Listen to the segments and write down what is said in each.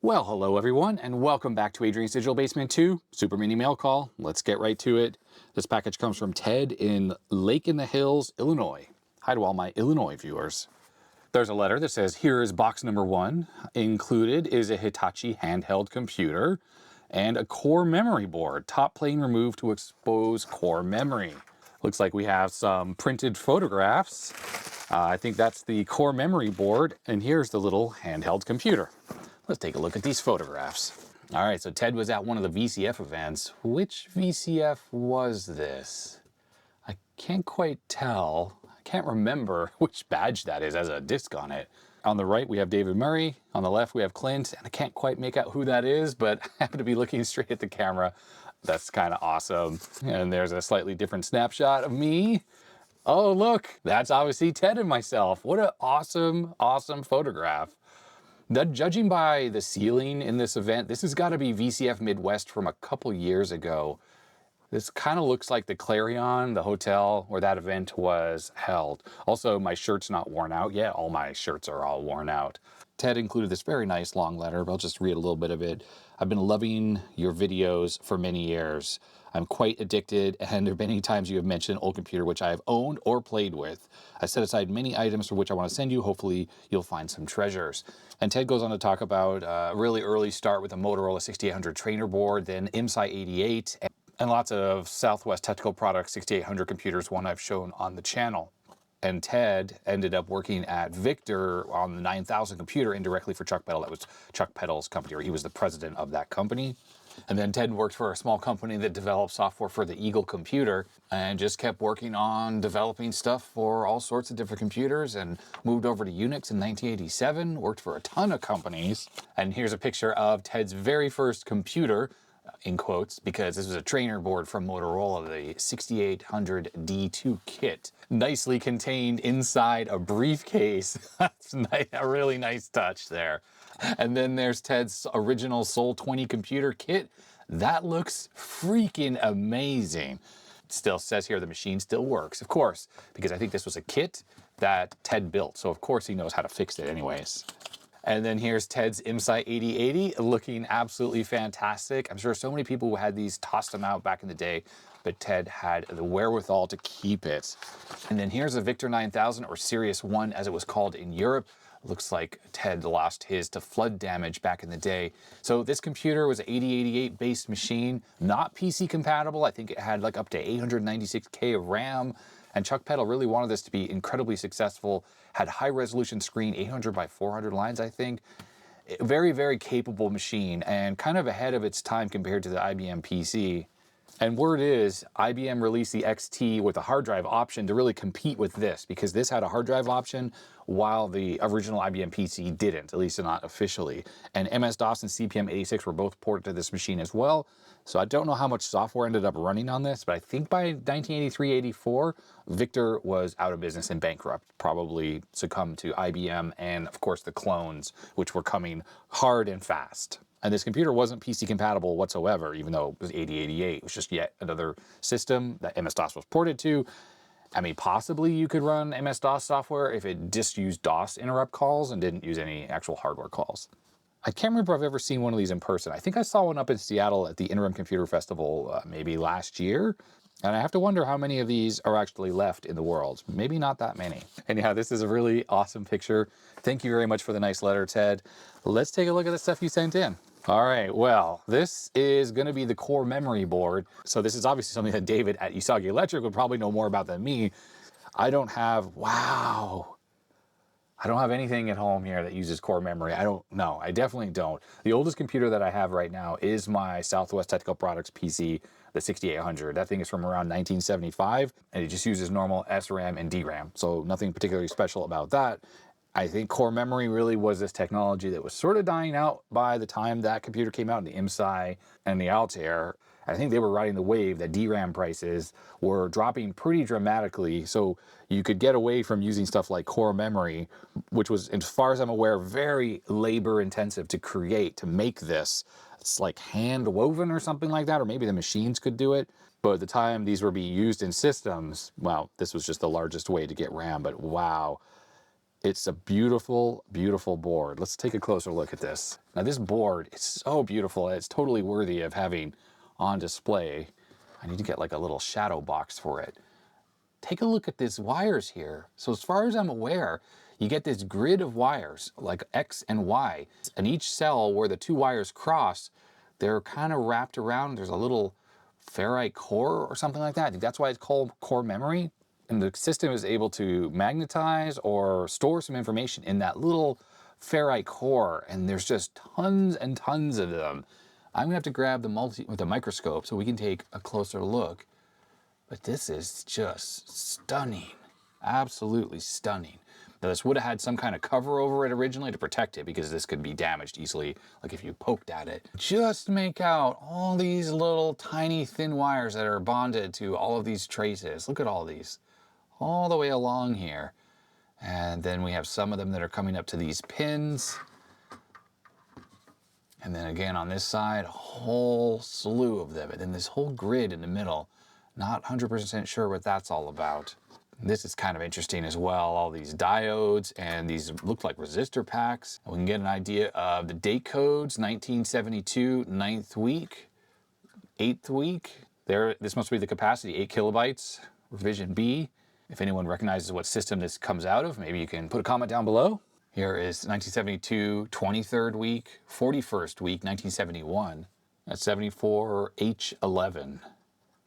Well, hello everyone, and welcome back to Adrian's Digital Basement 2 Super Mini Mail Call. Let's get right to it. This package comes from Ted in Lake in the Hills, Illinois. Hi to all my Illinois viewers. There's a letter that says, here is box number 1. Included is a Hitachi handheld computer and a core memory board. Top plane removed to expose core memory. Looks like we have some printed photographs. I think that's the core memory board, and here's the little handheld computer. Let's take a look at these photographs. All right, so Ted was at one of the VCF events. Which VCF was this? I can't quite tell. I can't remember which badge that is, has a disc on it. On the right, we have David Murray. On the left, we have Clint, and I can't quite make out who that is, but I happen to be looking straight at the camera. That's kind of awesome. And there's a slightly different snapshot of me. Oh, look, that's obviously Ted and myself. What an awesome, awesome photograph. Judging by the ceiling in this event, this has got to be VCF Midwest from a couple years ago. This kind of looks like the Clarion, the hotel where that event was held. Also, my shirt's not worn out yet. All my shirts are all worn out. Ted included this very nice long letter, but I'll just read a little bit of it. I've been loving your videos for many years. I'm quite addicted, and there have been many times you have mentioned an old computer which I have owned or played with. I set aside many items for which I want to send you. Hopefully, you'll find some treasures. And Ted goes on to talk about a really early start with a Motorola 6800 trainer board, then IMSI 88, and lots of Southwest Technical Products 6800 computers, one I've shown on the channel. And Ted ended up working at Victor on the 9000 computer indirectly for Chuck Peddle. That was Chuck Peddle's company, or he was the president of that company. And then Ted worked for a small company that developed software for the Eagle computer and just kept working on developing stuff for all sorts of different computers, and moved over to Unix in 1987, worked for a ton of companies. And here's a picture of Ted's very first computer, in quotes, because this was a trainer board from Motorola, the 6800 D2 kit. Nicely contained inside a briefcase. That's a really nice touch there. And then there's Ted's original Sol 20 computer kit. That looks freaking amazing. It still says here the machine still works, of course, because I think this was a kit that Ted built. So of course he knows how to fix it anyways. And then here's Ted's IMSI 8080, looking absolutely fantastic. I'm sure so many people who had these tossed them out back in the day, but Ted had the wherewithal to keep it. And then here's a Victor 9000, or Sirius 1 as it was called in Europe. Looks like Ted lost his to flood damage back in the day. So this computer was an 8088 based machine, not PC compatible. I think it had like up to 896K of RAM. And Chuck Peddle really wanted this to be incredibly successful. Had high resolution screen, 800 by 400 lines, I think. Very, very capable machine, and kind of ahead of its time compared to the IBM PC. And word is, IBM released the XT with a hard drive option to really compete with this, because this had a hard drive option while the original IBM PC didn't, at least not officially. And MS-DOS and CPM86 were both ported to this machine as well. So I don't know how much software ended up running on this, but I think by 1983-84, Victor was out of business and bankrupt, probably succumbed to IBM and, of course, the clones, which were coming hard and fast. And this computer wasn't PC compatible whatsoever, even though it was 8088. It was just yet another system that MS-DOS was ported to. I mean, possibly you could run MS-DOS software if it just used DOS interrupt calls and didn't use any actual hardware calls. I can't remember if I've ever seen one of these in person. I think I saw one up in Seattle at the Interim Computer Festival maybe last year. And I have to wonder how many of these are actually left in the world. Maybe not that many. Anyhow, this is a really awesome picture. Thank you very much for the nice letter, Ted. Let's take a look at the stuff you sent in. All right, well, this is going to be the core memory board. So this is obviously something that David at Usagi Electric would probably know more about than me. I don't have anything at home here that uses core memory. I don't know. I definitely don't. The oldest computer that I have right now is my Southwest Technical Products PC, the 6800. That thing is from around 1975, and it just uses normal SRAM and DRAM. So nothing particularly special about that. I think core memory really was this technology that was sort of dying out by the time that computer came out in the IMSI and the Altair. I think they were riding the wave that DRAM prices were dropping pretty dramatically, so you could get away from using stuff like core memory, which was, as far as I'm aware, very labor intensive to create, to make this. It's like hand woven or something like that, or maybe the machines could do it. But at the time these were being used in systems, well, this was just the largest way to get RAM, but wow. It's a beautiful, beautiful board. Let's take a closer look at this. Now this board is so beautiful. It's totally worthy of having on display. I need to get like a little shadow box for it. Take a look at these wires here. So as far as I'm aware, you get this grid of wires like X and Y. And each cell where the two wires cross, they're kind of wrapped around. There's a little ferrite core or something like that. I think that's why it's called core memory. And the system is able to magnetize or store some information in that little ferrite core. And there's just tons and tons of them. I'm gonna have to grab the microscope so we can take a closer look. But this is just stunning, absolutely stunning. Now this would have had some kind of cover over it originally to protect it because this could be damaged easily, like if you poked at it. Just make out all these little tiny thin wires that are bonded to all of these traces. Look at all these, all the way along here. And then we have some of them that are coming up to these pins. And then again on this side, a whole slew of them. And then this whole grid in the middle. Not 100% sure what that's all about. This is kind of interesting as well. All these diodes and these look like resistor packs. We can get an idea of the date codes, 1972, 9th week, 8th week. This must be the capacity, 8 kilobytes, revision B. If anyone recognizes what system this comes out of, maybe you can put a comment down below. Here is 1972, 23rd week, 41st week, 1971. That's 74H11.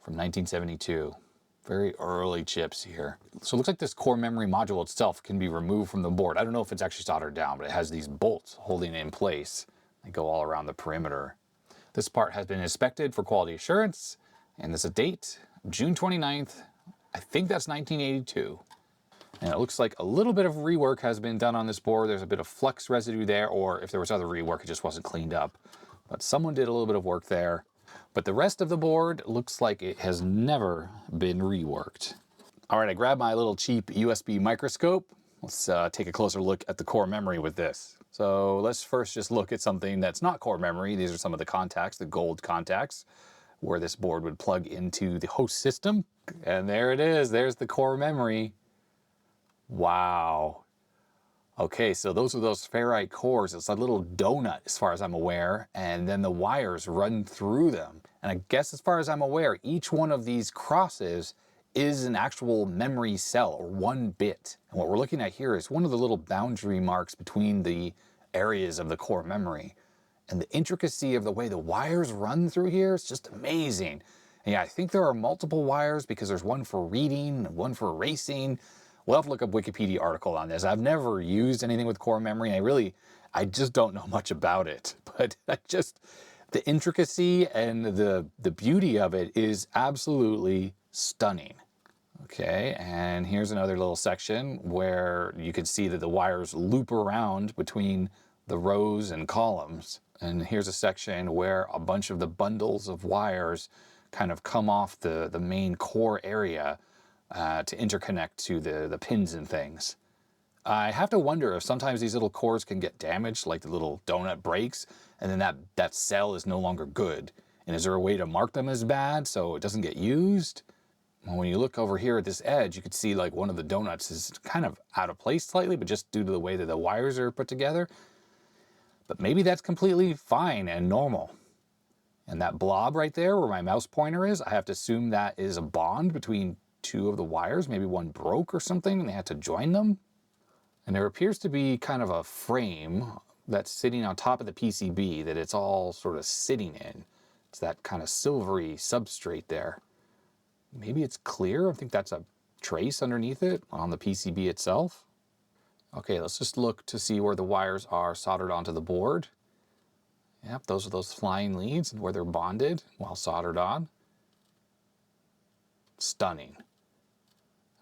From 1972. Very early chips here. So it looks like this core memory module itself can be removed from the board. I don't know if it's actually soldered down, but it has these bolts holding it in place. They go all around the perimeter. This part has been inspected for quality assurance, and there's a date, June 29th. I think that's 1982. And it looks like a little bit of rework has been done on this board. There's a bit of flux residue there, or if there was other rework, it just wasn't cleaned up. But someone did a little bit of work there. But the rest of the board looks like it has never been reworked. All right, I grabbed my little cheap USB microscope. Let's take a closer look at the core memory with this. So let's first just look at something that's not core memory. These are some of the contacts, the gold contacts, where this board would plug into the host system. And there it is, there's the core memory. Wow. Okay, so those are those ferrite cores. It's a little donut as far as I'm aware, and then the wires run through them. And I guess as far as I'm aware, each one of these crosses is an actual memory cell, or 1 bit. And what we're looking at here is one of the little boundary marks between the areas of the core memory. And the intricacy of the way the wires run through here is just amazing. And yeah, I think there are multiple wires because there's one for reading and one for erasing. We'll have to look up Wikipedia article on this. I've never used anything with core memory. I just don't know much about it. But the intricacy and the beauty of it is absolutely stunning. Okay, and here's another little section where you can see that the wires loop around between the rows and columns. And here's a section where a bunch of the bundles of wires kind of come off the main core area to interconnect to the pins and things. I have to wonder if sometimes these little cores can get damaged, like the little donut breaks, and then that cell is no longer good. And is there a way to mark them as bad so it doesn't get used? Well, when you look over here at this edge, you can see like one of the donuts is kind of out of place slightly, but just due to the way that the wires are put together. But maybe that's completely fine and normal. And that blob right there where my mouse pointer is, I have to assume that is a bond between 2 of the wires. Maybe one broke or something and they had to join them. And there appears to be kind of a frame that's sitting on top of the PCB that it's all sort of sitting in. It's that kind of silvery substrate there. Maybe it's clear. I think that's a trace underneath it on the PCB itself. Okay, let's just look to see where the wires are soldered onto the board. Yep, those are those flying leads and where they're bonded while soldered on. Stunning.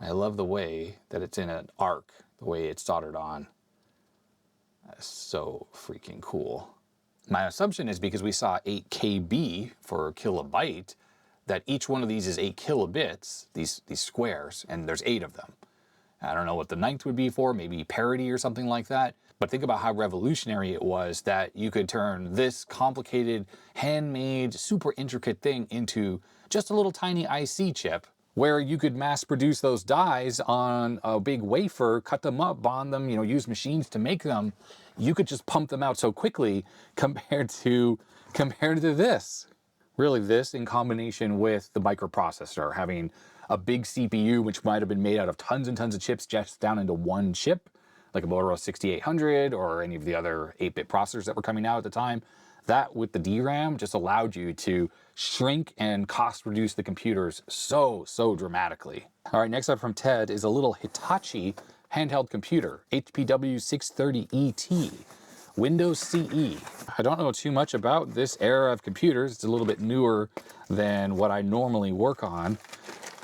I love the way that it's in an arc, the way it's soldered on. That's so freaking cool. My assumption is because we saw 8 KB for kilobyte, that each one of these is 8 kilobits, these squares, and there's 8 of them. I don't know what the 9th would be for, maybe parity or something like that. But think about how revolutionary it was that you could turn this complicated, handmade, super intricate thing into just a little tiny IC chip where you could mass produce those dies on a big wafer, cut them up, bond them, use machines to make them. You could just pump them out so quickly compared to this. Really, this in combination with the microprocessor, having a big CPU, which might have been made out of tons and tons of chips just down into one chip, like a Motorola 6800 or any of the other 8-bit processors that were coming out at the time. That with the DRAM just allowed you to shrink and cost reduce the computers so dramatically. All right, next up from TED is a little Hitachi handheld computer, HPW630ET. Windows CE. I don't know too much about this era of computers. It's a little bit newer than what I normally work on.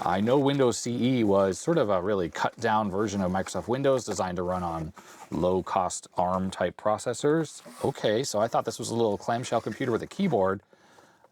I know Windows CE was sort of a really cut down version of Microsoft Windows designed to run on low cost ARM type processors. Okay, so I thought this was a little clamshell computer with a keyboard.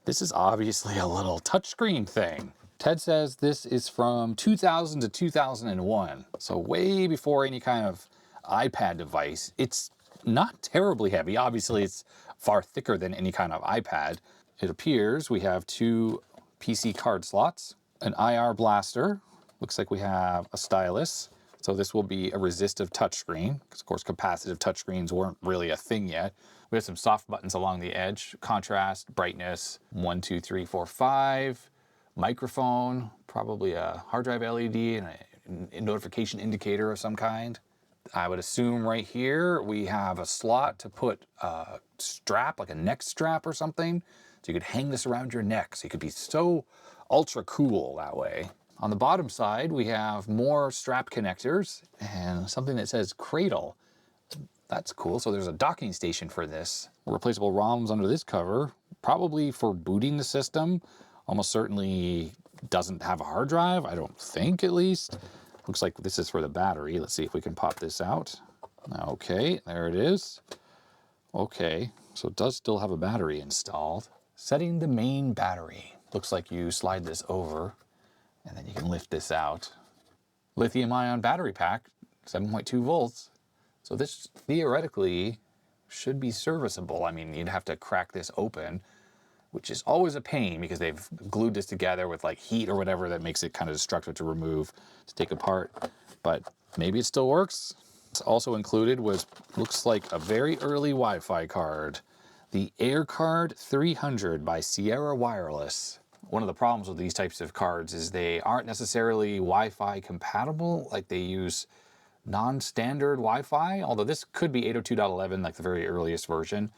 This is obviously a little touchscreen thing. Ted says this is from 2000 to 2001, so way before any kind of iPad device. It's not terribly heavy. Obviously, it's far thicker than any kind of iPad. It appears we have 2 PC card slots, an IR blaster. Looks like we have a stylus. So this will be a resistive touchscreen, because of course capacitive touchscreens weren't really a thing yet. We have some soft buttons along the edge, contrast, brightness, 1, 2, 3, 4, 5, microphone, probably a hard drive LED and a notification indicator of some kind. I would assume right here we have a slot to put a strap, like a neck strap or something. So you could hang this around your neck. So you could be so ultra cool that way. On the bottom side, we have more strap connectors and something that says cradle. That's cool. So there's a docking station for this. Replaceable ROMs under this cover, probably for booting the system. Almost certainly doesn't have a hard drive, I don't think at least. Looks like this is for the battery. Let's see if we can pop this out. Okay, there it is. Okay, so it does still have a battery installed. Setting the main battery. Looks like you slide this over and then you can lift this out. Lithium-ion battery pack, 7.2 volts. So this theoretically should be serviceable. I mean, you'd have to crack this open, which is always a pain because they've glued this together with like heat or whatever that makes it kind of destructive to remove, to take apart, but maybe it still works. Also included was, looks like a very early Wi-Fi card, the AirCard 300 by Sierra Wireless. One of the problems with these types of cards is they aren't necessarily Wi-Fi compatible, like they use non-standard Wi-Fi, although this could be 802.11, like the very earliest version.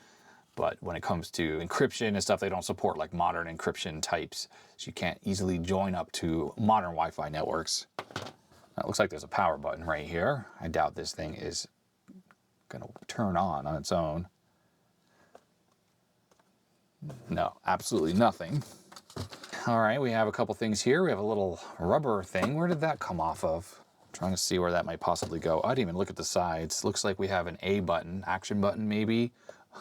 But when it comes to encryption and stuff, they don't support like modern encryption types. So you can't easily join up to modern Wi-Fi networks. Now, it looks like there's a power button right here. I doubt this thing is gonna turn on its own. No, absolutely nothing. All right, we have a couple things here. We have a little rubber thing. Where did that come off of? I'm trying to see where that might possibly go. I didn't even look at the sides. Looks like we have an A button, action button maybe.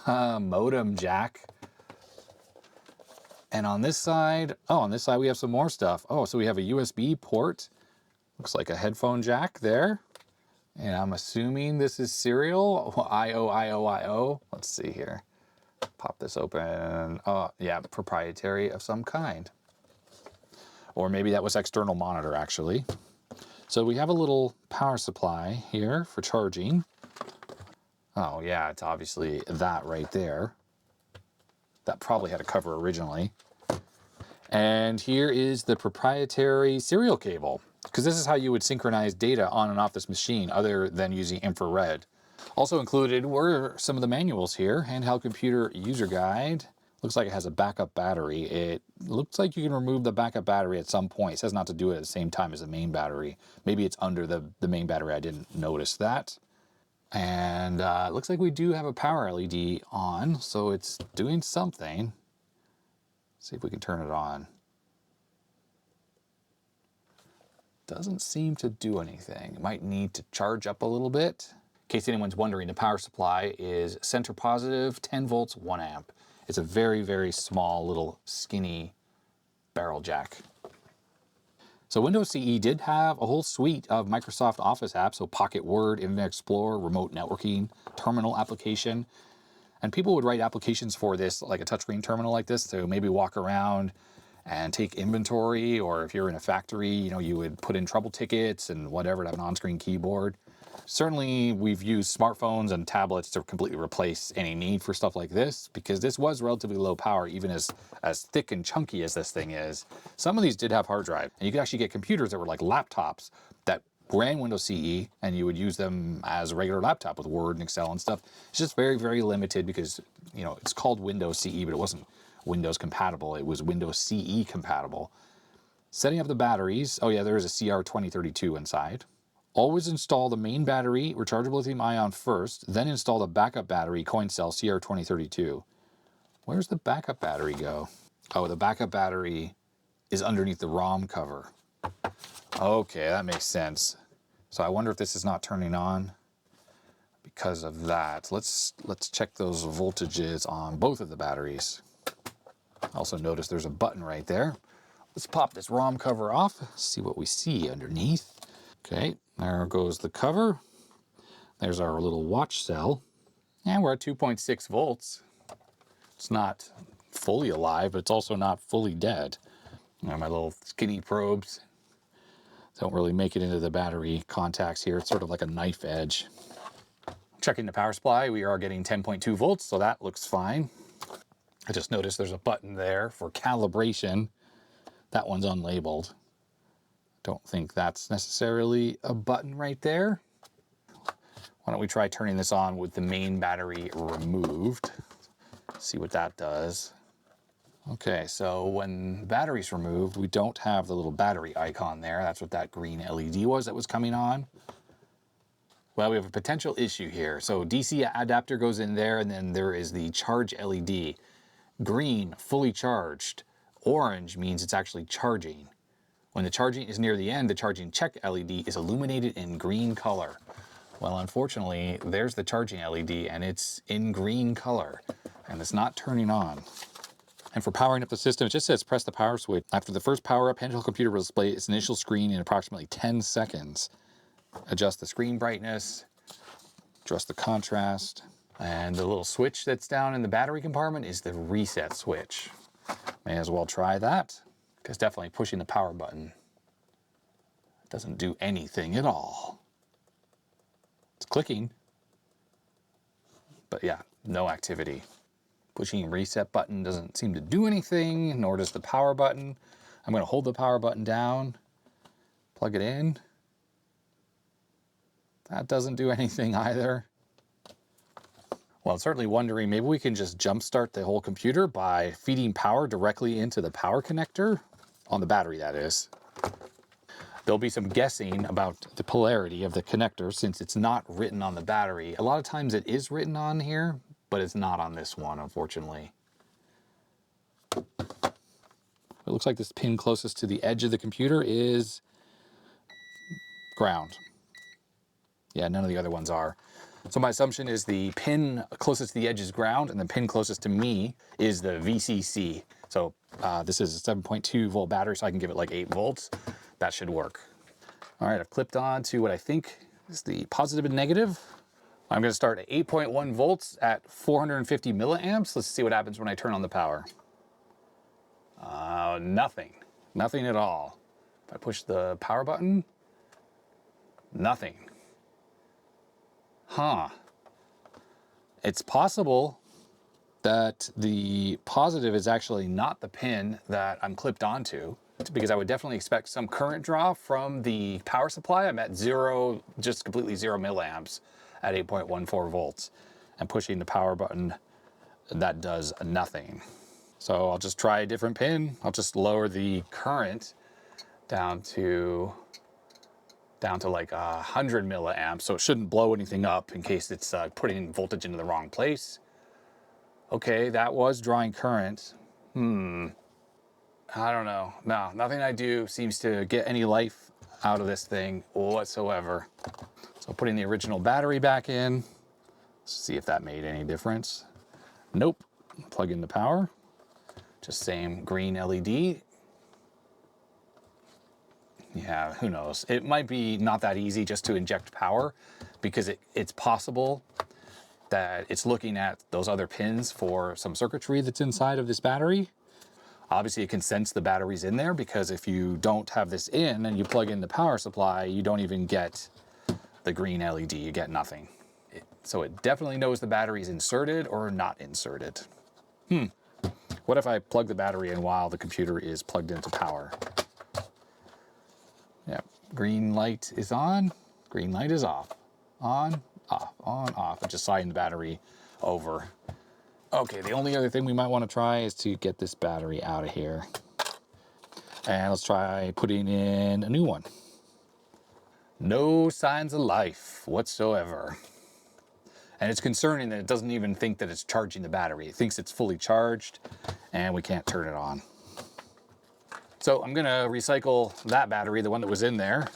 Modem jack. And on this side, we have some more stuff. Oh, so we have a USB port. Looks like a headphone jack there. And I'm assuming this is serial. I-O. Let's see here. Pop this open. Oh, yeah, proprietary of some kind. Or maybe that was external monitor, actually. So we have a little power supply here for charging. Oh, yeah, it's obviously that right there. That probably had a cover originally. And here is the proprietary serial cable, because this is how you would synchronize data on and off this machine other than using infrared. Also included were some of the manuals here. Handheld computer user guide. Looks like it has a backup battery. It looks like you can remove the backup battery at some point. It says not to do it at the same time as the main battery. Maybe it's under the main battery. I didn't notice that. And it looks like we do have a power LED on, so it's doing something. Let's see if we can turn it on. Doesn't seem to do anything. It might need to charge up a little bit. In case anyone's wondering, the power supply is center positive, 10 volts, 1 amp. It's a very, very small little skinny barrel jack. So Windows CE did have a whole suite of Microsoft Office apps, so Pocket Word, Internet Explorer, remote networking, terminal application. And people would write applications for this, like a touchscreen terminal like this, to maybe walk around and take inventory, or if you're in a factory, you would put in trouble tickets and whatever to have an on-screen keyboard. Certainly, we've used smartphones and tablets to completely replace any need for stuff like this, because this was relatively low power, even as thick and chunky as this thing is. Some of these did have hard drive, and you could actually get computers that were like laptops that ran Windows CE, and you would use them as a regular laptop with Word and Excel and stuff. It's just very, very limited because, it's called Windows CE, but it wasn't Windows compatible. It was Windows CE compatible. Setting up the batteries. Oh yeah, there is a CR2032 inside. Always install the main battery, rechargeable lithium ion first, then install the backup battery, coin cell CR2032. Where's the backup battery go? Oh, the backup battery is underneath the ROM cover. Okay, that makes sense. So I wonder if this is not turning on because of that. Let's check those voltages on both of the batteries. Also notice there's a button right there. Let's pop this ROM cover off, see what we see underneath. Okay, there goes the cover. There's our little watch cell. And we're at 2.6 volts. It's not fully alive, but it's also not fully dead. My little skinny probes don't really make it into the battery contacts here. It's sort of like a knife edge. Checking the power supply, we are getting 10.2 volts, so that looks fine. I just noticed there's a button there for calibration. That one's unlabeled. Don't think that's necessarily a button right there. Why don't we try turning this on with the main battery removed? See what that does. Okay, so when the battery's removed, we don't have the little battery icon there. That's what that green LED was that was coming on. Well, we have a potential issue here. So DC adapter goes in there, and then there is the charge LED. Green, fully charged. Orange means it's actually charging. When the charging is near the end, the charging check LED is illuminated in green color. Well, unfortunately, there's the charging LED, and it's in green color, and it's not turning on. And for powering up the system, it just says press the power switch. After the first power up, handheld computer will display its initial screen in approximately 10 seconds. Adjust the screen brightness, adjust the contrast, and the little switch that's down in the battery compartment is the reset switch. May as well try that, because definitely pushing the power button doesn't do anything at all. It's clicking, but yeah, no activity. Pushing reset button doesn't seem to do anything, nor does the power button. I'm going to hold the power button down, plug it in. That doesn't do anything either. Well, I'm certainly wondering, maybe we can just jumpstart the whole computer by feeding power directly into the power connector, on the battery that is. There'll be some guessing about the polarity of the connector since it's not written on the battery. A lot of times it is written on here, but it's not on this one, unfortunately. It looks like this pin closest to the edge of the computer is ground. Yeah, none of the other ones are. So my assumption is the pin closest to the edge is ground, and the pin closest to me is the VCC. So this is a 7.2 volt battery, so I can give it like 8 volts. That should work. All right, I've clipped on to what I think is the positive and negative. I'm going to start at 8.1 volts at 450 milliamps. Let's see what happens when I turn on the power. Nothing. Nothing at all. If I push the power button, nothing. Huh. It's possible that the positive is actually not the pin that I'm clipped onto, because I would definitely expect some current draw from the power supply. I'm at zero, just completely 0 milliamps at 8.14 volts. And pushing the power button, that does nothing. So I'll just try a different pin. I'll just lower the current down to like 100 milliamps, so it shouldn't blow anything up in case it's putting voltage into the wrong place. Okay, that was drawing current. I don't know. No, nothing I do seems to get any life out of this thing whatsoever. So putting the original battery back in, see if that made any difference. Nope. Plug in the power. Just same green LED. Yeah, who knows? It might be not that easy just to inject power, because it's possible that it's looking at those other pins for some circuitry that's inside of this battery. Obviously, it can sense the batteries in there, because if you don't have this in and you plug in the power supply, you don't even get the green LED, you get nothing. So it definitely knows the battery is inserted or not inserted. What if I plug the battery in while the computer is plugged into power? Yep, green light is on, green light is off. On, off, on, off. It's just sliding the battery over. Okay, the only other thing we might want to try is to get this battery out of here. And let's try putting in a new one. No signs of life whatsoever. And it's concerning that it doesn't even think that it's charging the battery. It thinks it's fully charged, and we can't turn it on. So I'm gonna recycle that battery, the one that was in there.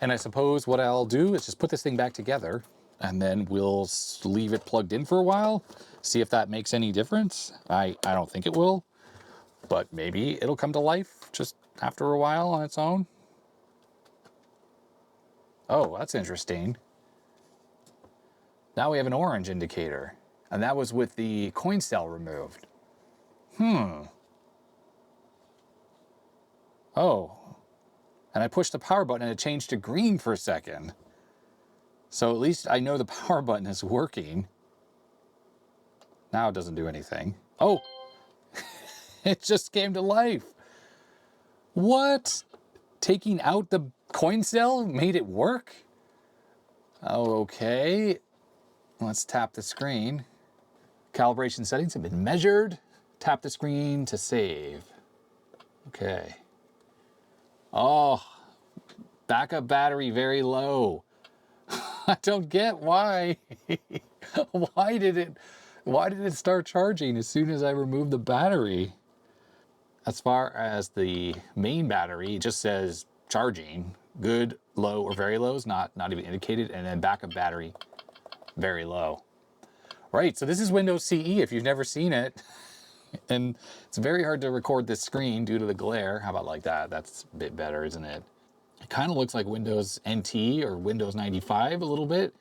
And I suppose what I'll do is just put this thing back together, and then we'll leave it plugged in for a while, see if that makes any difference. I don't think it will, but maybe it'll come to life just after a while on its own. Oh, that's interesting. Now we have an orange indicator, and that was with the coin cell removed. Oh, and I pushed the power button and it changed to green for a second. So at least I know the power button is working. Now it doesn't do anything. Oh, it just came to life. What? Taking out the coin cell made it work? Okay. Let's tap the screen. Calibration settings have been measured. Tap the screen to save. Okay. Oh, backup battery very low. I don't get why. Why did it start charging as soon as I removed the battery? As far as the main battery, it just says charging. Good, low, or very low is not even indicated. And then backup battery, very low. Right, so this is Windows CE if you've never seen it. And it's very hard to record this screen due to the glare. How about like that? That's a bit better, isn't it? It kind of looks like Windows NT or Windows 95 a little bit.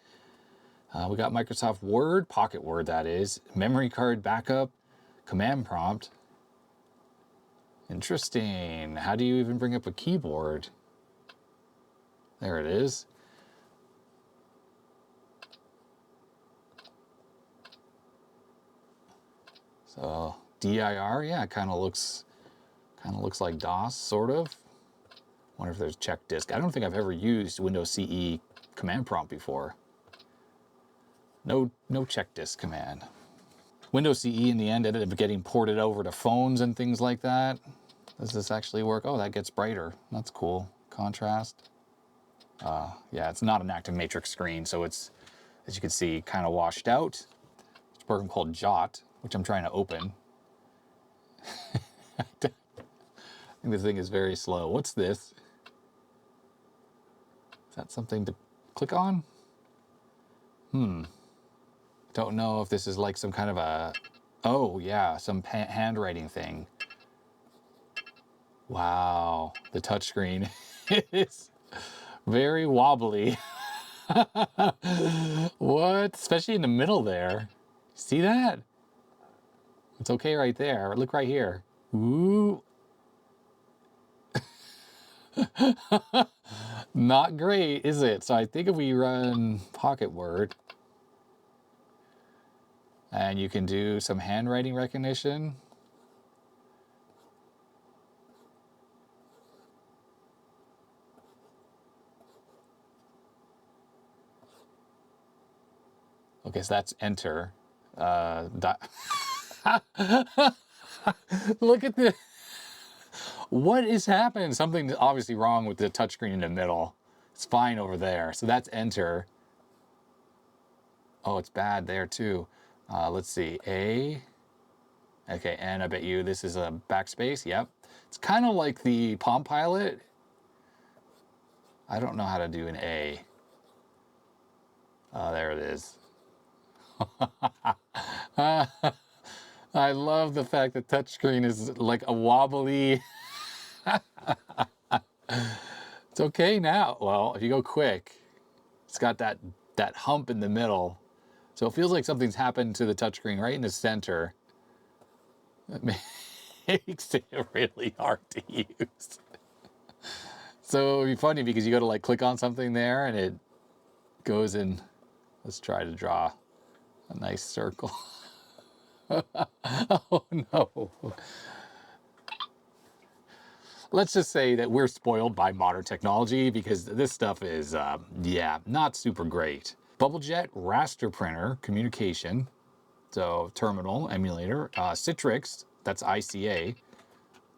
We got Microsoft Word, Pocket Word that is, memory card backup, command prompt. Interesting. How do you even bring up a keyboard? There it is. So DIR, yeah, it kind of looks like DOS, sort of. Wonder if there's check disk. I don't think I've ever used Windows CE command prompt before. No check disk command. Windows CE in the end ended up getting ported over to phones and things like that. Does this actually work? Oh, that gets brighter. That's cool. Contrast. Yeah, it's not an active matrix screen, so it's, as you can see, kind of washed out. There's a program called Jot, which I'm trying to open. I think this thing is very slow. What's this? Is that something to click on? Don't know if this is like some kind of a... Oh, yeah, some handwriting thing. Wow, the touchscreen is very wobbly. What? Especially in the middle there. See that? It's okay right there. Look right here. Ooh. Not great, is it? So I think if we run Pocket Word, and you can do some handwriting recognition. Okay, so that's enter. Look at this. What is happening? Something's obviously wrong with the touchscreen in the middle. It's fine over there. So that's enter. Oh, it's bad there too. Let's see. A. Okay, and I bet you this is a backspace. Yep. It's kind of like the Palm Pilot. I don't know how to do an A. There it is. I love the fact that touchscreen is like a wobbly. It's okay now. Well, if you go quick, it's got that hump in the middle. So it feels like something's happened to the touchscreen right in the center. makes it really hard to use. So it'd be funny because you go to like click on something there and it goes in. Let's try to draw a nice circle. Oh no. Let's just say that we're spoiled by modern technology because this stuff is, yeah, not super great. BubbleJet raster printer communication. So terminal emulator, Citrix, that's ICA.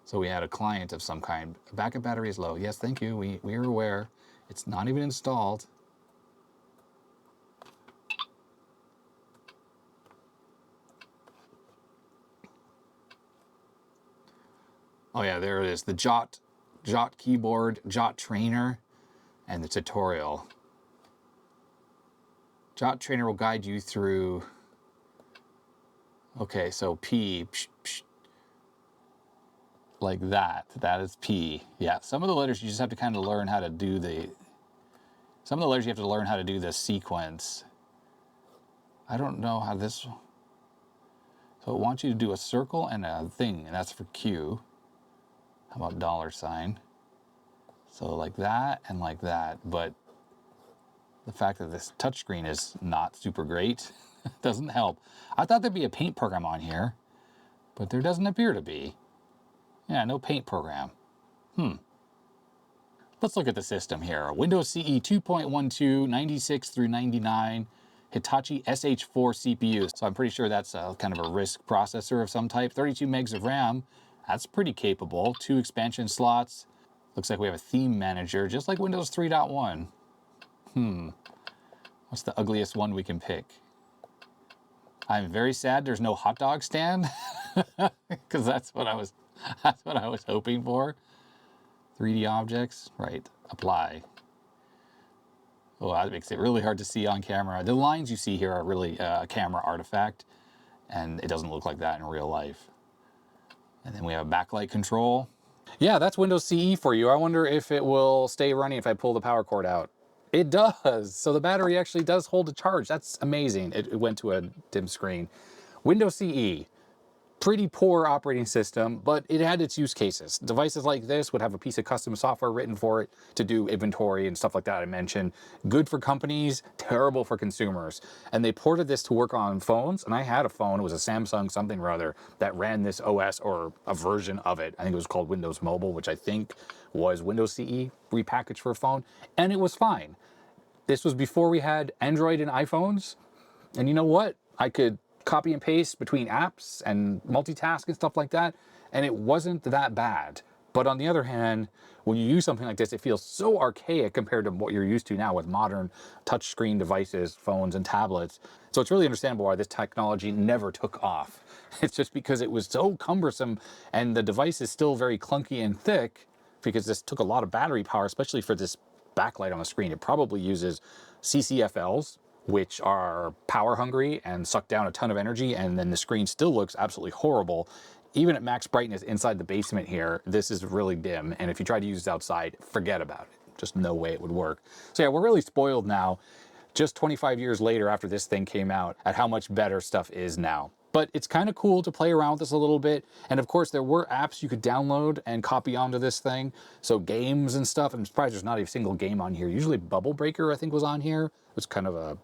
So we had a client of some kind. Backup battery is low. Yes, thank you. We are aware. It's not even installed. Oh yeah, there it is. The Jot keyboard, Jot trainer, and the tutorial. Jot trainer will guide you through. Okay, so P, like that. That is P. Yeah, some of the letters you just have to kind of learn how to do the. Some of the letters you have to learn how to do the sequence. I don't know how this. So it wants you to do a circle and a thing, and that's for Q. How about $? So like that and like that, but the fact that this touchscreen is not super great doesn't help. I thought there'd be a paint program on here, but there doesn't appear to be. Yeah, no paint program. Let's look at the system here. Windows CE 2.12, 96 through 99, Hitachi SH4 CPU. So I'm pretty sure that's a kind of a RISC processor of some type. 32 megs of RAM. That's pretty capable. 2 expansion slots. Looks like we have a theme manager, just like Windows 3.1. What's the ugliest one we can pick? I'm very sad there's no hot dog stand, because that's what I was hoping for. 3D objects, right? Apply. Oh, that makes it really hard to see on camera. The lines you see here are really a camera artifact, and it doesn't look like that in real life. And then we have a backlight control. Yeah, that's Windows CE for you. I wonder if it will stay running if I pull the power cord out. It does. So the battery actually does hold a charge. That's amazing. It went to a dim screen. Windows CE, pretty poor operating system, but it had its use cases. Devices like this would have a piece of custom software written for it to do inventory and stuff like that I mentioned. Good for companies, terrible for consumers. And they ported this to work on phones, and I had a phone, it was a Samsung something or other, that ran this OS or a version of it. I think it was called Windows Mobile, which I think was Windows CE repackaged for a phone, and it was fine. This was before we had Android and iPhones, and you know what? I could copy and paste between apps and multitask and stuff like that, and it wasn't that bad. But on the other hand, when you use something like this, it feels so archaic compared to what you're used to now with modern touchscreen devices, phones, and tablets. So it's really understandable why this technology never took off. It's just because it was so cumbersome, and the device is still very clunky and thick because this took a lot of battery power, especially for this backlight on the screen. It probably uses CCFLs, which are power hungry and suck down a ton of energy, and then the screen still looks absolutely horrible. Even at max brightness inside the basement here, this is really dim, and if you try to use it outside, forget about it. Just no way it would work. So yeah, we're really spoiled now, just 25 years later after this thing came out, at how much better stuff is now. But it's kind of cool to play around with this a little bit. And of course, there were apps you could download and copy onto this thing. So games and stuff. I'm surprised there's not a single game on here. Usually Bubble Breaker, I think, was on here. It was kind of a...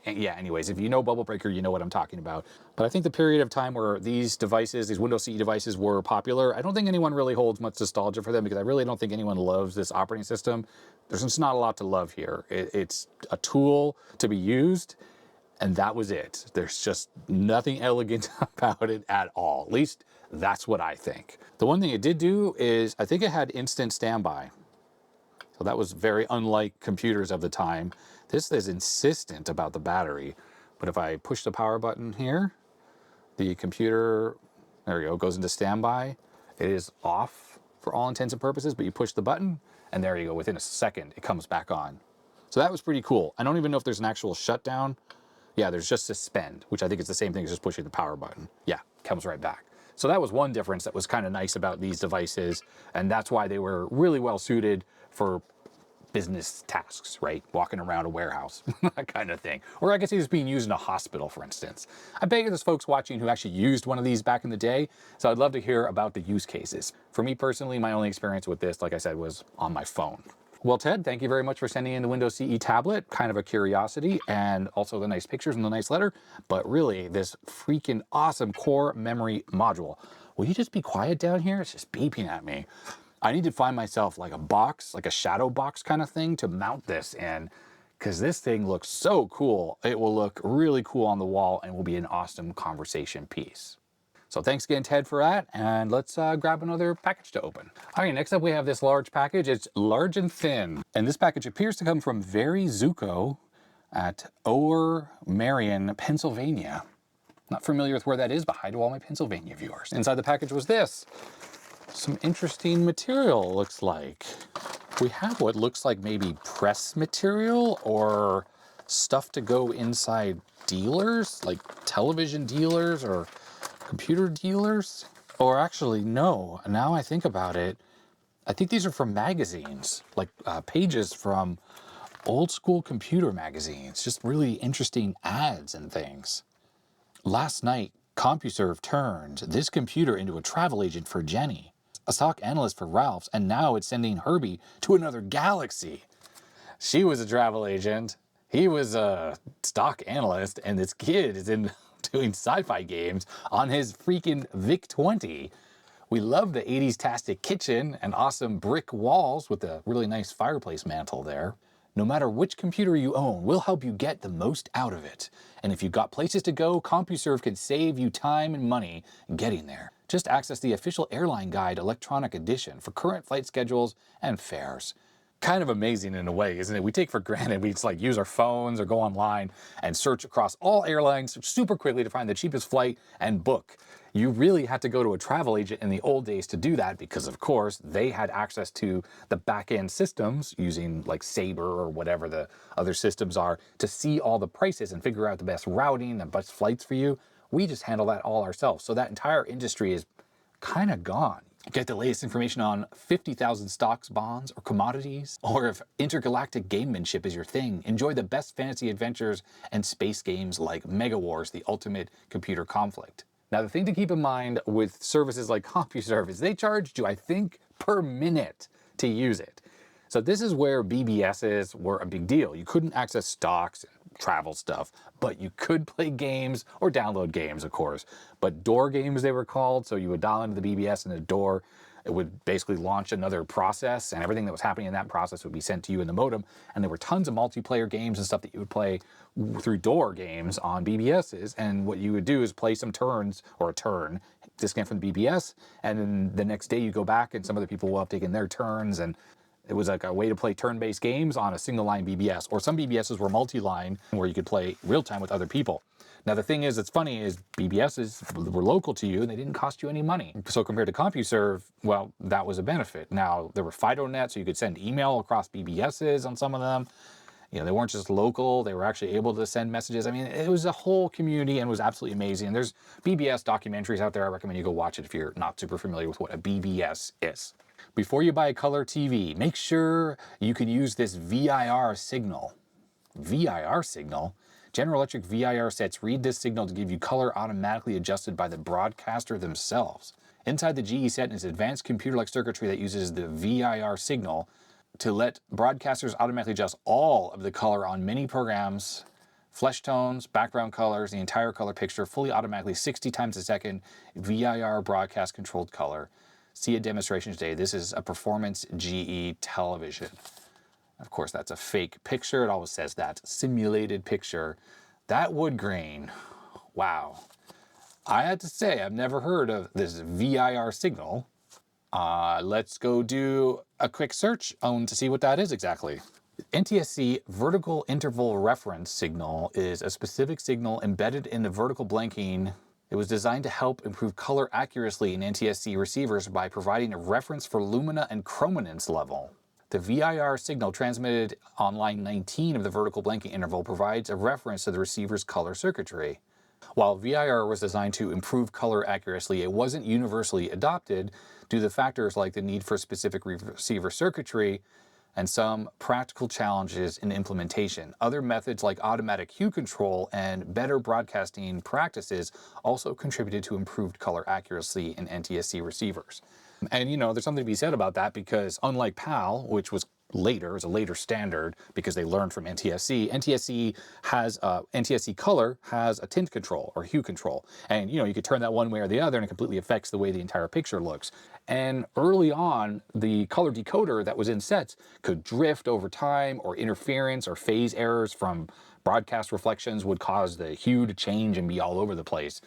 Yeah, anyways, if you know Bubble Breaker, you know what I'm talking about. But I think the period of time where these devices, these Windows CE devices were popular, I don't think anyone really holds much nostalgia for them because I really don't think anyone loves this operating system. There's just not a lot to love here. It's a tool to be used, and that was it. There's just nothing elegant about it at all. At least that's what I think. The one thing it did do is I think it had instant standby. So that was very unlike computers of the time. This is insistent about the battery, but if I push the power button here, the computer, there we go, goes into standby. It is off for all intents and purposes, but you push the button and there you go, within a second, it comes back on. So that was pretty cool. I don't even know if there's an actual shutdown. Yeah, there's just suspend, which I think is the same thing as just pushing the power button. Yeah, comes right back. So that was one difference that was kind of nice about these devices, and that's why they were really well suited for business tasks, right? Walking around a warehouse, that kind of thing. Or I guess it's being used in a hospital, for instance. I bet there's folks watching who actually used one of these back in the day, so I'd love to hear about the use cases. For me personally, my only experience with this, like I said, was on my phone. Well, Ted, thank you very much for sending in the Windows CE tablet. Kind of a curiosity, and also the nice pictures and the nice letter, but really this freaking awesome core memory module. Will you just be quiet down here? It's just beeping at me. I need to find myself like a box, like a shadow box kind of thing to mount this in, because this thing looks so cool. It will look really cool on the wall and will be an awesome conversation piece. So thanks again, Ted, for that, and let's grab another package to open. All right, next up we have this large package. It's large and thin, and this package appears to come from Very Zuko at Ower Marion, Pennsylvania. Not familiar with where that is, but hi to all my Pennsylvania viewers. Inside the package was this. Some interesting material, looks like. We have what looks like maybe press material or stuff to go inside dealers, like television dealers or computer dealers. Or actually, no, now I think about it, I think these are from magazines, like pages from old school computer magazines, just really interesting ads and things. Last night, CompuServe turned this computer into a travel agent for Jenny, a stock analyst for Ralph's, and now it's sending Herbie to another galaxy. She was a travel agent, he was a stock analyst, and this kid is in doing sci-fi games on his freaking VIC-20. We love the 80s-tastic kitchen and awesome brick walls with a really nice fireplace mantle there. No matter which computer you own, we'll help you get the most out of it. And if you've got places to go, CompuServe can save you time and money getting there. Just access the official airline guide electronic edition for current flight schedules and fares. Kind of amazing in a way, isn't it? We take for granted we just like use our phones or go online and search across all airlines super quickly to find the cheapest flight and book. You really had to go to a travel agent in the old days to do that because, of course, they had access to the back-end systems using like Sabre or whatever the other systems are to see all the prices and figure out the best routing and best flights for you. We just handle that all ourselves. So that entire industry is kind of gone. Get the latest information on 50,000 stocks, bonds, or commodities. Or if intergalactic gamemanship is your thing, enjoy the best fantasy adventures and space games like Mega Wars, the ultimate computer conflict. Now, the thing to keep in mind with services like CompuServe is they charged you, I think, per minute to use it. So this is where BBSs were a big deal. You couldn't access stocks and travel stuff, but you could play games or download games, of course. But door games, they were called. So you would dial into the BBS and the door, it would basically launch another process and everything that was happening in that process would be sent to you in the modem. And there were tons of multiplayer games and stuff that you would play through door games on BBSs. And what you would do is play some turns or a turn, disconnect from the BBS. And then the next day you go back and some other people will have taken their turns, and it was like a way to play turn-based games on a single-line BBS, or some BBSs were multi-line where you could play real-time with other people. Now, the thing is that's funny is BBSs were local to you and they didn't cost you any money. So compared to CompuServe, well, that was a benefit. Now, there were FidoNet, so you could send email across BBSs on some of them. You know, they weren't just local, they were actually able to send messages. I mean, it was a whole community and was absolutely amazing. There's BBS documentaries out there. I recommend you go watch it if you're not super familiar with what a BBS is. Before you buy a color TV, make sure you can use this VIR signal. VIR signal? General Electric VIR sets read this signal to give you color automatically adjusted by the broadcaster themselves. Inside the GE set is advanced computer-like circuitry that uses the VIR signal to let broadcasters automatically adjust all of the color on many programs, flesh tones, background colors, the entire color picture, fully automatically 60 times a second, VIR broadcast controlled color. See a demonstration today. This is a performance GE television. Of course, that's a fake picture. It always says that. Simulated picture. That wood grain. Wow. I had to say, I've never heard of this VIR signal. Let's go do a quick search to see what that is exactly. NTSC vertical interval reference signal is a specific signal embedded in the vertical blanking. It was designed to help improve color accuracy in NTSC receivers by providing a reference for lumina and chrominance level. The VIR signal transmitted on line 19 of the vertical blanking interval provides a reference to the receiver's color circuitry. While VIR was designed to improve color accuracy, it wasn't universally adopted due to factors like the need for specific receiver circuitry and some practical challenges in implementation. Other methods like automatic hue control and better broadcasting practices also contributed to improved color accuracy in NTSC receivers. And there's something to be said about that, because unlike PAL, which was later, is a later standard because they learned from NTSC, NTSC color has a tint control or hue control. And you could turn that one way or the other and it completely affects the way the entire picture looks. And early on, the color decoder that was in sets could drift over time, or interference or phase errors from broadcast reflections would cause the hue to change and be all over the place.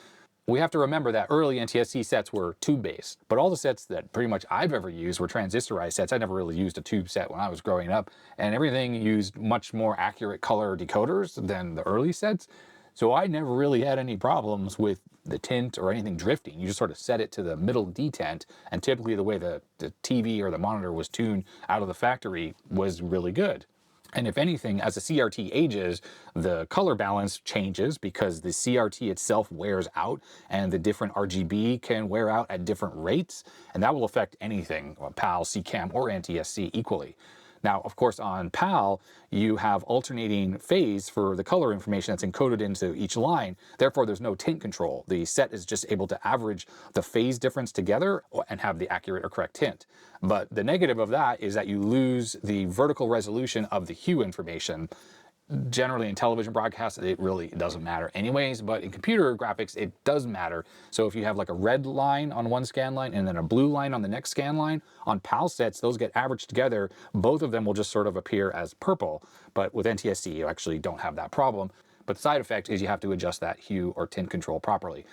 We have to remember that early NTSC sets were tube-based, but all the sets that pretty much I've ever used were transistorized sets. I never really used a tube set when I was growing up, and everything used much more accurate color decoders than the early sets. So I never really had any problems with the tint or anything drifting. You just sort of set it to the middle detent, and typically the way the TV or the monitor was tuned out of the factory was really good. And if anything, as the CRT ages, the color balance changes because the CRT itself wears out, and the different RGB can wear out at different rates, and that will affect anything, PAL, CCAM, or NTSC equally. Now, of course, on PAL, you have alternating phase for the color information that's encoded into each line. Therefore, there's no tint control. The set is just able to average the phase difference together and have the accurate or correct tint. But the negative of that is that you lose the vertical resolution of the hue information. Generally in television broadcasts, it really doesn't matter anyways, but in computer graphics, it does matter. So if you have like a red line on one scan line and then a blue line on the next scan line, on PAL sets, those get averaged together. Both of them will just sort of appear as purple. But with NTSC, you actually don't have that problem. But the side effect is you have to adjust that hue or tint control properly.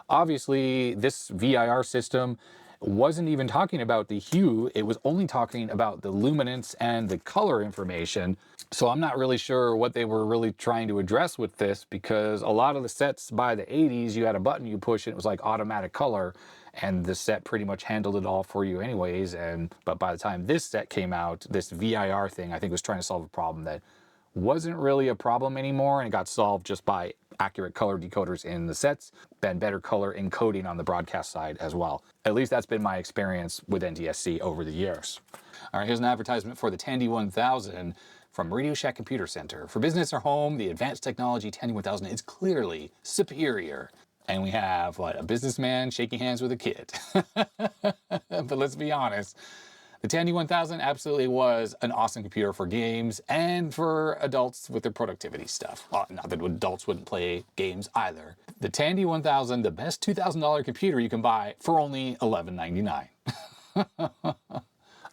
Obviously, this VIR system wasn't even talking about the hue, it was only talking about the luminance and the color information. So I'm not really sure what they were really trying to address with this, because a lot of the sets by the 80s, you had a button you push and it was like automatic color, and the set pretty much handled it all for you anyways. But by the time this set came out, this VIR thing I think was trying to solve a problem that wasn't really a problem anymore, and it got solved just by accurate color decoders in the sets, then better color encoding on the broadcast side as well. At least that's been my experience with NTSC over the years. All right, here's an advertisement for the Tandy 1000 from Radio Shack Computer Center. For business or home, the advanced technology Tandy 1000 is clearly superior. And we have, a businessman shaking hands with a kid. But let's be honest, the Tandy 1000 absolutely was an awesome computer for games and for adults with their productivity stuff. Well, not that adults wouldn't play games either. The Tandy 1000, the best $2,000 computer you can buy for only $11.99.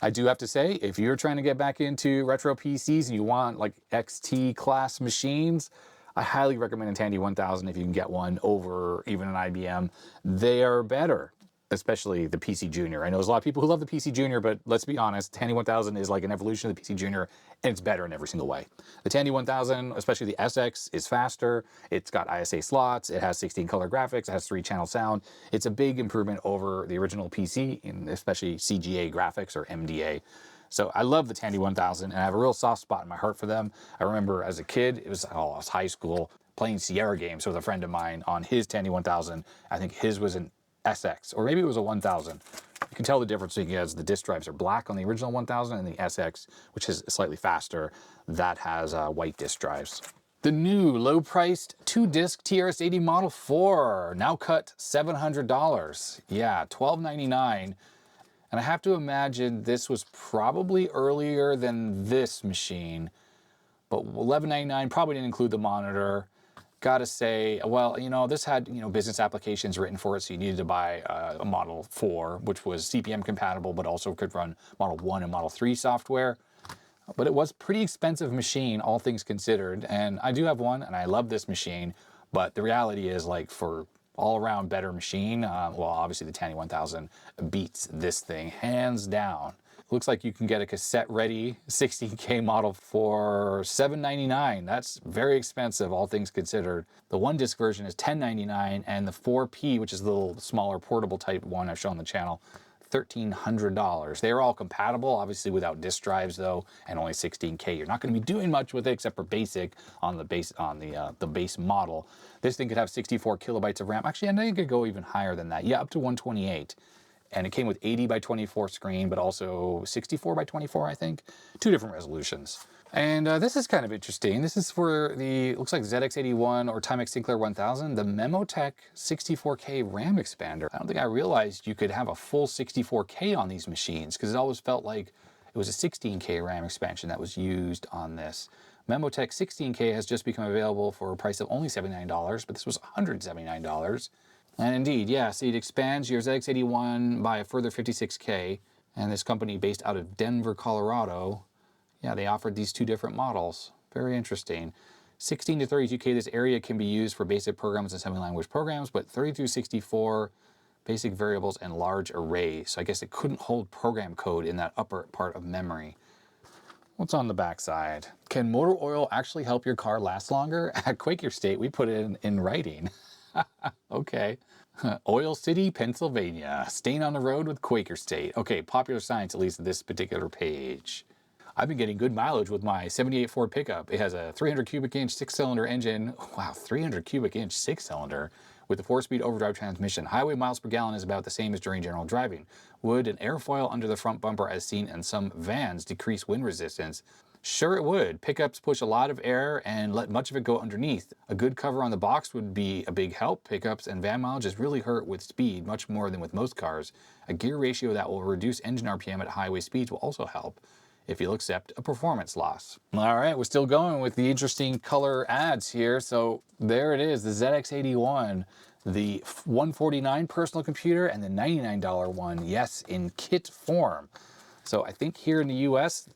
I do have to say, if you're trying to get back into retro PCs and you want like XT class machines, I highly recommend a Tandy 1000 if you can get one over even an IBM. They are better, especially the PC Junior. I know there's a lot of people who love the PC Junior, but let's be honest, Tandy 1000 is like an evolution of the PC Junior, and it's better in every single way. The Tandy 1000, especially the SX, is faster. It's got ISA slots. It has 16 color graphics. It has 3-channel sound. It's a big improvement over the original PC, and especially CGA graphics or MDA. So I love the Tandy 1000, and I have a real soft spot in my heart for them. I remember as a kid, I was high school, playing Sierra games with a friend of mine on his Tandy 1000. I think his was an SX, or maybe it was a 1000. You can tell the difference because the disk drives are black on the original 1000, and the SX, which is slightly faster, that has white disk drives. The new low-priced 2-disc TRS-80 Model 4, now cut $700. Yeah, $1299. And I have to imagine this was probably earlier than this machine, but $1199 probably didn't include the monitor. Gotta say, well, this had, business applications written for it, so you needed to buy a Model 4, which was CP/M compatible, but also could run Model 1 and Model 3 software. But it was a pretty expensive machine, all things considered, and I do have one, and I love this machine, but the reality is, for all-around better machine, well, obviously the Tandy 1000 beats this thing, hands down. Looks like you can get a cassette-ready 16K model for $799. That's very expensive, all things considered. The 1-disc version is $1099, and the 4P, which is the little smaller portable type one I've shown on the channel, $1,300. They're all compatible, obviously without disk drives though, and only 16K. You're not going to be doing much with it except for basic on the base model. This thing could have 64 kilobytes of RAM. Actually, I think it could go even higher than that. Yeah, up to 128. And it came with 80 by 24 screen, but also 64 by 24, I think. 2 different resolutions. And this is kind of interesting. This is for the, looks like ZX81 or Timex Sinclair 1000, the Memotech 64K RAM expander. I don't think I realized you could have a full 64K on these machines, because it always felt like it was a 16K RAM expansion that was used on this. Memotech 16K has just become available for a price of only $79, but this was $179. And indeed, yeah, see, it expands your ZX81 by a further 56K. And this company based out of Denver, Colorado, yeah, they offered these 2 different models. Very interesting. 16 to 32K, this area can be used for basic programs and assembly language programs, but 30 through 64, basic variables and large arrays. So I guess it couldn't hold program code in that upper part of memory. What's on the back side? Can motor oil actually help your car last longer? At Quaker State, we put it in writing. Okay. Oil City, Pennsylvania. Staying on the road with Quaker State. Okay, Popular Science, at least this particular page. I've been getting good mileage with my 78 Ford pickup. It has a 300 cubic inch 6-cylinder engine. Wow, 300 cubic inch 6-cylinder with a 4-speed overdrive transmission. Highway miles per gallon is about the same as during general driving. Would an airfoil under the front bumper, as seen in some vans, decrease wind resistance? Sure it would. Pickups push a lot of air and let much of it go underneath. A good cover on the box would be a big help. Pickups and van mileage is really hurt with speed, much more than with most cars. A gear ratio that will reduce engine RPM at highway speeds will also help, if you'll accept a performance loss. All right, we're still going with the interesting color ads here. So there it is, the ZX81, the $149 personal computer and the $99 one, yes, in kit form. So I think here in the US,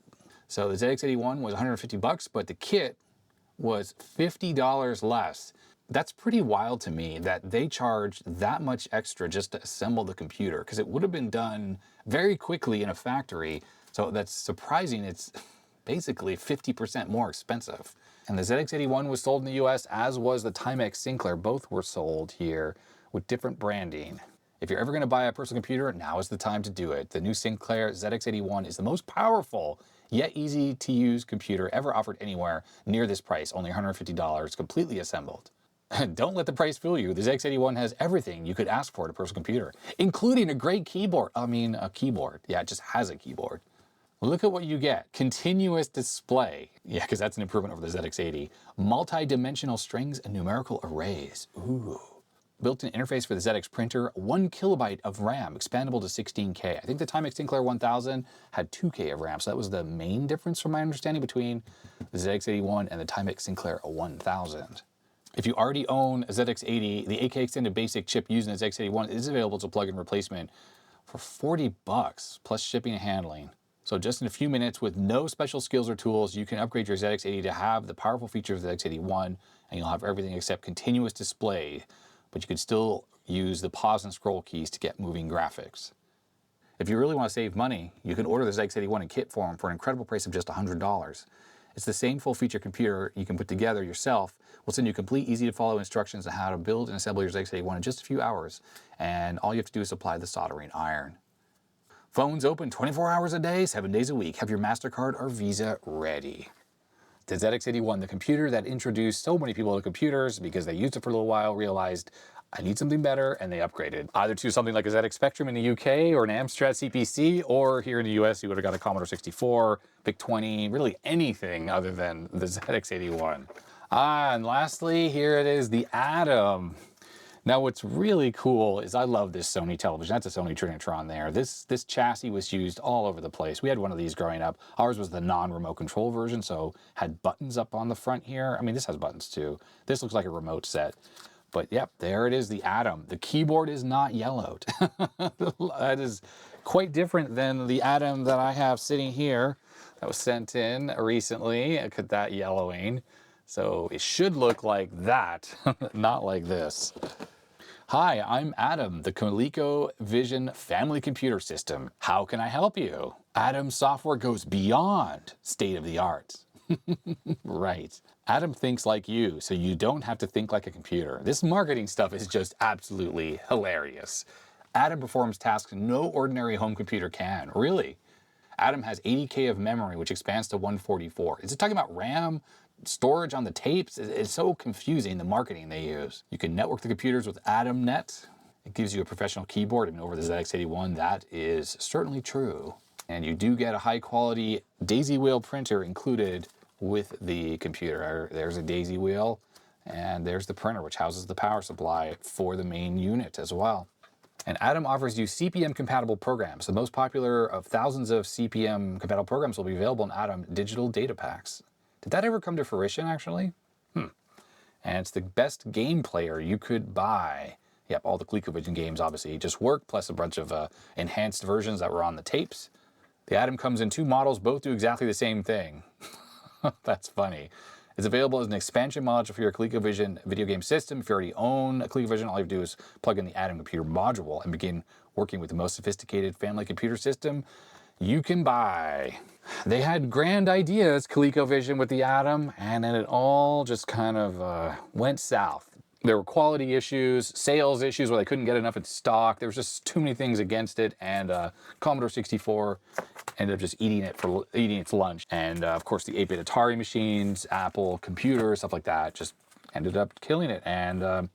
so the ZX81 was 150 bucks, but the kit was $50 less. That's pretty wild to me that they charged that much extra just to assemble the computer, because it would have been done very quickly in a factory. So that's surprising. It's basically 50% more expensive. And the ZX81 was sold in the US, as was the Timex Sinclair. Both were sold here with different branding. If you're ever going to buy a personal computer, now is the time to do it. The new Sinclair ZX81 is the most powerful yet easy to use computer ever offered anywhere near this price, only $150, completely assembled. Don't let the price fool you. The ZX81 has everything you could ask for in a personal computer, including a great keyboard. I mean, a keyboard. Yeah, it just has a keyboard. Look at what you get. Continuous display. Yeah, because that's an improvement over the ZX80. Multi-dimensional strings and numerical arrays. Ooh. Built-in interface for the ZX printer, 1 kilobyte of RAM, expandable to 16K. I think the Timex Sinclair 1000 had 2K of RAM, so that was the main difference from my understanding between the ZX81 and the Timex Sinclair 1000. If you already own a ZX80, the 8K extended basic chip used in the ZX81 is available as a plug-in replacement for 40 bucks, plus shipping and handling. So just in a few minutes, with no special skills or tools, you can upgrade your ZX80 to have the powerful features of the ZX81, and you'll have everything except continuous display, but you can still use the pause and scroll keys to get moving graphics. If you really want to save money, you can order the ZX81 in kit form for an incredible price of just $100. It's the same full-feature computer you can put together yourself. We'll send you complete, easy-to-follow instructions on how to build and assemble your ZX81 in just a few hours, and all you have to do is apply the soldering iron. Phones open 24 hours a day, 7 days a week. Have your MasterCard or Visa ready. The ZX81, the computer that introduced so many people to computers because they used it for a little while, realized, I need something better, and they upgraded. Either to something like a ZX Spectrum in the UK or an Amstrad CPC, or here in the US, you would have got a Commodore 64, VIC-20, really anything other than the ZX81. And lastly, here it is, the Atom. Now, what's really cool is I love this Sony television. That's a Sony Trinitron there. This chassis was used all over the place. We had one of these growing up. Ours was the non-remote control version, so had buttons up on the front here. I mean, this has buttons too. This looks like a remote set. But yep, there it is, the Atom. The keyboard is not yellowed. That is quite different than the Atom that I have sitting here that was sent in recently. Look at that yellowing. So it should look like that, not like this. Hi, I'm Adam, the ColecoVision family computer system. How can I help you? Atom software goes beyond state-of-the-art. Right. Atom thinks like you, so you don't have to think like a computer. This marketing stuff is just absolutely hilarious. Atom performs tasks no ordinary home computer can. Really? Atom has 80K of memory, which expands to 144. Is it talking about RAM? Storage on the tapes? It's so confusing, the marketing they use. You can network the computers with AtomNet. It gives you a professional keyboard. I mean, over the ZX81, that is certainly true. And you do get a high quality daisy wheel printer included with the computer. There's a daisy wheel, and there's the printer, which houses the power supply for the main unit as well. And Atom offers you CP/M compatible programs. The most popular of thousands of CP/M compatible programs will be available in Atom digital data packs. Did that ever come to fruition, actually? And it's the best game player you could buy. Yep, all the ColecoVision games obviously just work, plus a bunch of enhanced versions that were on the tapes. The Atom comes in 2 models, both do exactly the same thing. That's funny. It's available as an expansion module for your ColecoVision video game system. If you already own a ColecoVision, all you have to do is plug in the Atom computer module and begin working with the most sophisticated family computer system you can buy. They had grand ideas, ColecoVision, with the Atom, and then it all just kind of went south. There were quality issues, sales issues where they couldn't get enough in stock. There was just too many things against it, and Commodore 64 ended up just eating its lunch. And of course, the 8-bit Atari machines, Apple computers, stuff like that, just ended up killing it. And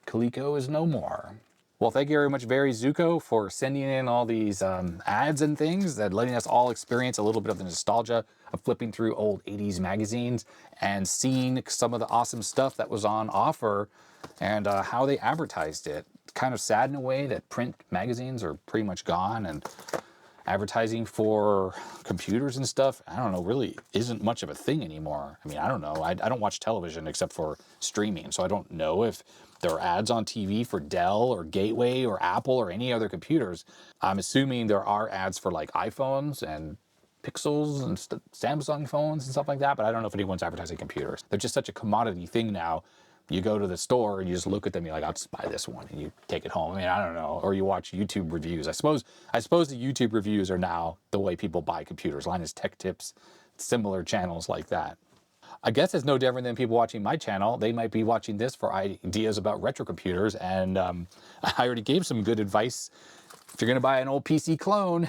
Coleco is no more. Well, thank you very much, Zuko, for sending in all these ads and things that letting us all experience a little bit of the nostalgia of flipping through old 80s magazines and seeing some of the awesome stuff that was on offer and how they advertised it. It's kind of sad in a way that print magazines are pretty much gone, and advertising for computers and stuff, I don't know, really isn't much of a thing anymore. I mean, I don't know. I don't watch television except for streaming, so I don't know if there are ads on TV for Dell or Gateway or Apple or any other computers. I'm assuming there are ads for like iPhones and Pixels and Samsung phones and stuff like that, but I don't know if anyone's advertising computers. They're just such a commodity thing now. You go to the store and you just look at them, and you're like, I'll just buy this one, and you take it home. I mean, I don't know. Or you watch YouTube reviews. I suppose the YouTube reviews are now the way people buy computers. Linus Tech Tips, similar channels like that. I guess it's no different than people watching my channel. They might be watching this for ideas about retro computers, and I already gave some good advice. If you're going to buy an old PC clone,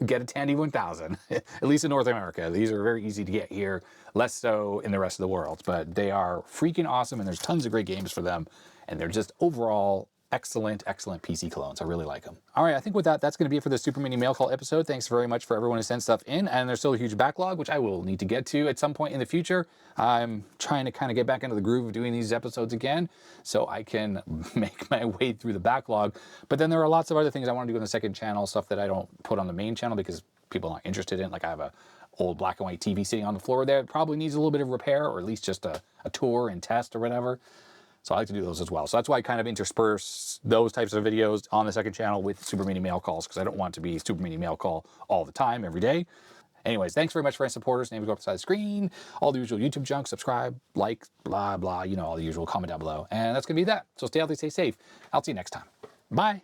get a Tandy 1000, at least in North America. These are very easy to get here, less so in the rest of the world, but they are freaking awesome, and there's tons of great games for them, and they're just overall excellent PC clones. I really like them. All right, I think with that, that's going to be it for the Super Mini Mail Call episode. Thanks very much for everyone who sent stuff in, and there's still a huge backlog, which I will need to get to at some point in the future. I'm trying to kind of get back into the groove of doing these episodes again so I can make my way through the backlog. But then there are lots of other things I want to do on the second channel, stuff that I don't put on the main channel because people aren't interested in. Like I have a old black and white TV sitting on the floor there. It probably needs a little bit of repair, or at least just a tour and test or whatever. So I like to do those as well. So that's why I kind of intersperse those types of videos on the second channel with Super Mini Mail Calls, because I don't want to be Super Mini Mail Call all the time, every day. Anyways, thanks very much for any supporters. Names go up the side of the screen. All the usual YouTube junk. Subscribe, like, blah, blah. You know, all the usual. Comment down below. And that's going to be that. So stay healthy, stay safe. I'll see you next time. Bye.